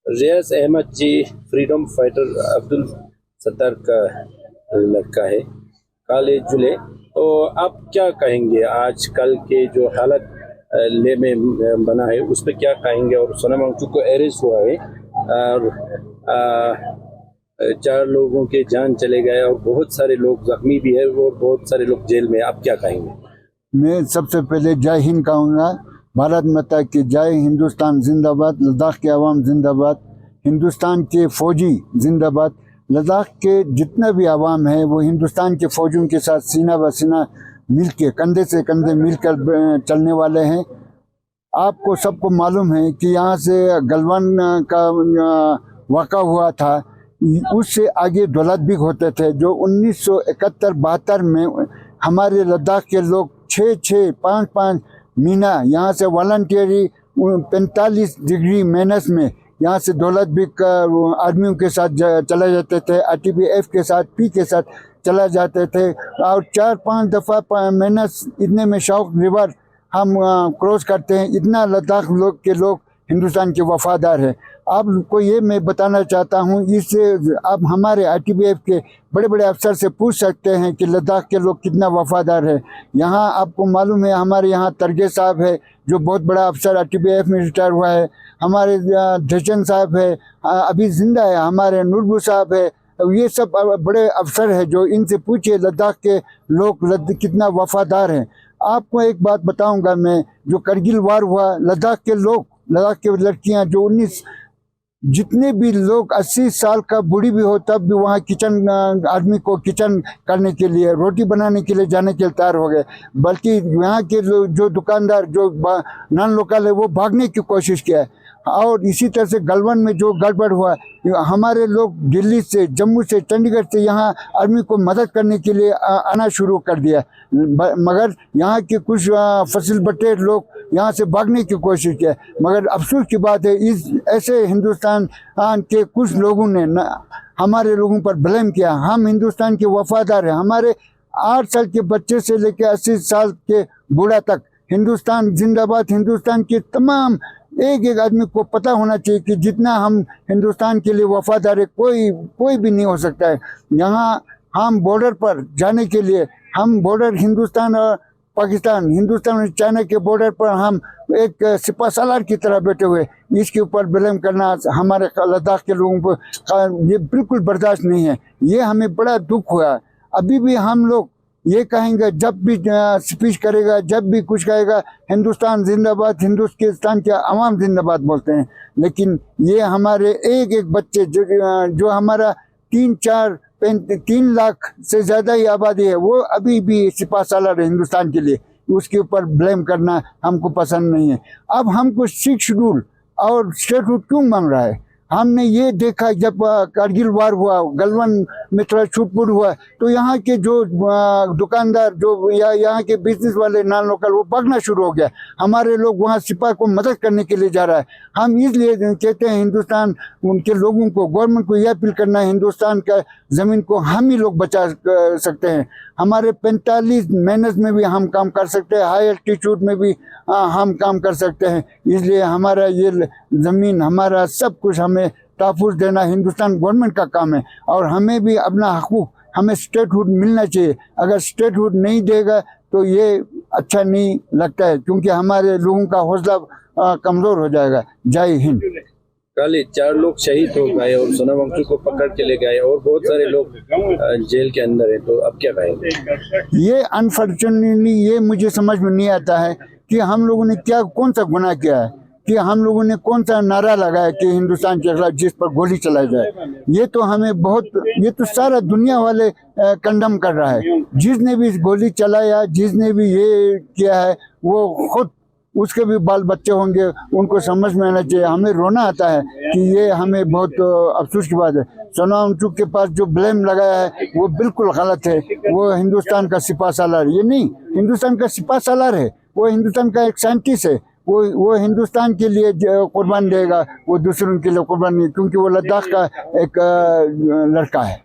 रियाज अहमद जी freedom fighter Abdul Sattar का लड़का है, काले जुले। तो आप क्या कहेंगे आजकल के जो हालत ले में बना है उस पर क्या कहेंगे? और सोनम वांगचुक को अरेस्ट हुआ है और 4 लोगों के जान चले गए और बहुत सारे लोग जख्मी भी है और बहुत सारे लोग जेल में। आप क्या कहेंगे? मैं सबसे पहले जय हिंद कहूँगा। भारत माता की जय। हिंदुस्तान जिंदाबाद। लद्दाख के अवाम जिंदाबाद। हिंदुस्तान के फौजी जिंदाबाद। लद्दाख के जितना भी अवाम है वो हिंदुस्तान के फौजियों के साथ सीना ब सीना मिल के, कंधे से कंधे मिलकर चलने वाले हैं। आपको सबको मालूम है कि यहाँ से गलवान का वाक़ा हुआ था, उससे आगे दौलत भी होते थे, जो 1971-72 में हमारे लद्दाख के लोग 6-6, 5-5 महीना यहाँ से वॉलंटियरी 45 डिग्री माइनस में यहाँ से दौलत भी आर्मियों के साथ चले जाते थे, RTPF के साथ, पी के साथ चला जाते थे। और 4-5 दफ़ा माइनस इतने में शौक रिवर हम क्रॉस करते हैं। इतना लद्दाख के लोग हिंदुस्तान के वफादार है। आपको ये मैं बताना चाहता हूँ, इससे आप हमारे RTPF के बड़े बड़े अफसर से पूछ सकते हैं कि लद्दाख के लोग कितना वफादार है। यहाँ आपको मालूम है, हमारे यहाँ तरगे साहब है जो बहुत बड़ा अफसर RTPF में रिटायर हुआ है। हमारे धचन साहब है, अभी जिंदा है। हमारे नूरबू साहब है। ये सब बड़े अफसर है, जो इनसे पूछिए लद्दाख के लोग कितना वफादार हैं। आपको एक बात बताऊंगा मैं, जो करगिल वार हुआ, लद्दाख के लोग, लद्दाख के लड़कियां जो 19 जितने भी लोग 80 साल का बूढ़ी भी हो तब भी वहाँ किचन, आदमी को किचन करने के लिए, रोटी बनाने के लिए जाने के लिए तैयार हो गए। बल्कि यहाँ के जो दुकानदार जो नॉन लोकल है वो भागने की कोशिश किया है। और इसी तरह से गलवान में जो गड़बड़ हुआ, हमारे लोग दिल्ली से, जम्मू से, चंडीगढ़ से यहाँ आर्मी को मदद करने के लिए आना शुरू कर दिया, मगर यहाँ के कुछ फसल बटेर लोग यहाँ से भागने की कोशिश किया। मगर अफसोस की बात है, इस ऐसे हिंदुस्तान के कुछ लोगों ने हमारे लोगों पर ब्लेम किया। हम हिंदुस्तान के वफादार हैं। हमारे 8 साल के बच्चे से लेकर 80 साल के बूढ़ा तक हिंदुस्तान जिंदाबाद। हिंदुस्तान के तमाम एक आदमी को पता होना चाहिए कि जितना हम हिंदुस्तान के लिए वफादार है, कोई भी नहीं हो सकता है। यहाँ हम बॉर्डर पर जाने के लिए, हम बॉर्डर हिंदुस्तान और पाकिस्तान, हिंदुस्तान और चाइना के बॉर्डर पर हम एक सिपा सालार की तरह बैठे हुए, इसके ऊपर ब्लेम करना हमारे लद्दाख के लोगों को ये बिल्कुल बर्दाश्त नहीं है। ये हमें बड़ा दुख हुआ। अभी भी हम लोग ये कहेंगे, जब भी स्पीच करेगा, जब भी कुछ कहेगा, हिंदुस्तान जिंदाबाद, हिंदुस्तान के अवाम जिंदाबाद बोलते हैं। लेकिन ये हमारे एक बच्चे जो हमारा 3 लाख से ज़्यादा ही आबादी है, वो अभी भी सिपा सालार है हिंदुस्तान के लिए। उसके ऊपर ब्लेम करना हमको पसंद नहीं है। अब हमको 6 शेड्यूल और स्टेटहुड क्यों मांग रहा है? हमने ये देखा जब कारगिल वार हुआ, गलवान में थोड़ा छूटपुट हुआ, तो यहाँ के जो दुकानदार, जो यहाँ के बिजनेस वाले नॉन लोकल, वो भागना शुरू हो गया। हमारे लोग वहाँ सिपाही को मदद करने के लिए जा रहा है। हम इसलिए कहते हैं हिंदुस्तान उनके लोगों को, गवर्नमेंट को यह अपील करना है, हिंदुस्तान का ज़मीन को हम ही लोग बचा सकते हैं। हमारे 45 माइनस में भी हम काम कर सकते हैं, हाई एल्टीट्यूड में भी हम काम कर सकते हैं। इसलिए हमारा ये ज़मीन, हमारा सब कुछ हमें तहफ़्फ़ुज़ देना हिंदुस्तान गवर्नमेंट का काम है। और हमें भी अपना हकूक़, हमें स्टेटहुड मिलना चाहिए। अगर स्टेटहुड नहीं देगा तो ये अच्छा नहीं लगता है, क्योंकि हमारे लोगों का हौसला कमज़ोर हो जाएगा। जय हिंद। कल 4 लोग शहीद हो गए और सोनम वांगचुक को पकड़ के ले गए और बहुत सारे लोग जेल के अंदर हैं। तो अब क्या कहेंगे? ये अनफॉर्चुनेटली ये मुझे समझ में नहीं आता है कि हम लोगों ने कौन सा गुनाह किया है, कि हम लोगों ने कौन सा नारा लगाया कि हिंदुस्तान के खिलाफ जिस पर गोली चलाई जाए। ये तो हमें ये तो सारा दुनिया वाले कंडम कर रहा है। जिसने भी गोली चलाया, जिसने भी ये किया है, वो खुद, उसके भी बाल बच्चे होंगे, उनको समझ में आना चाहिए। हमें रोना आता है कि ये हमें बहुत अफसोस की बात है। सोनम वांगचुक के पास जो ब्लेम लगाया है वो बिल्कुल गलत है। वो हिंदुस्तान का सिपा सालार, ये नहीं, हिंदुस्तान का सिपा सालार है। वो हिंदुस्तान का एक साइंटिस्ट है। वो हिंदुस्तान के लिए कुर्बान देगा, वो दूसरों के लिए कुर्बान नहीं, क्योंकि वो लद्दाख का एक लड़का है।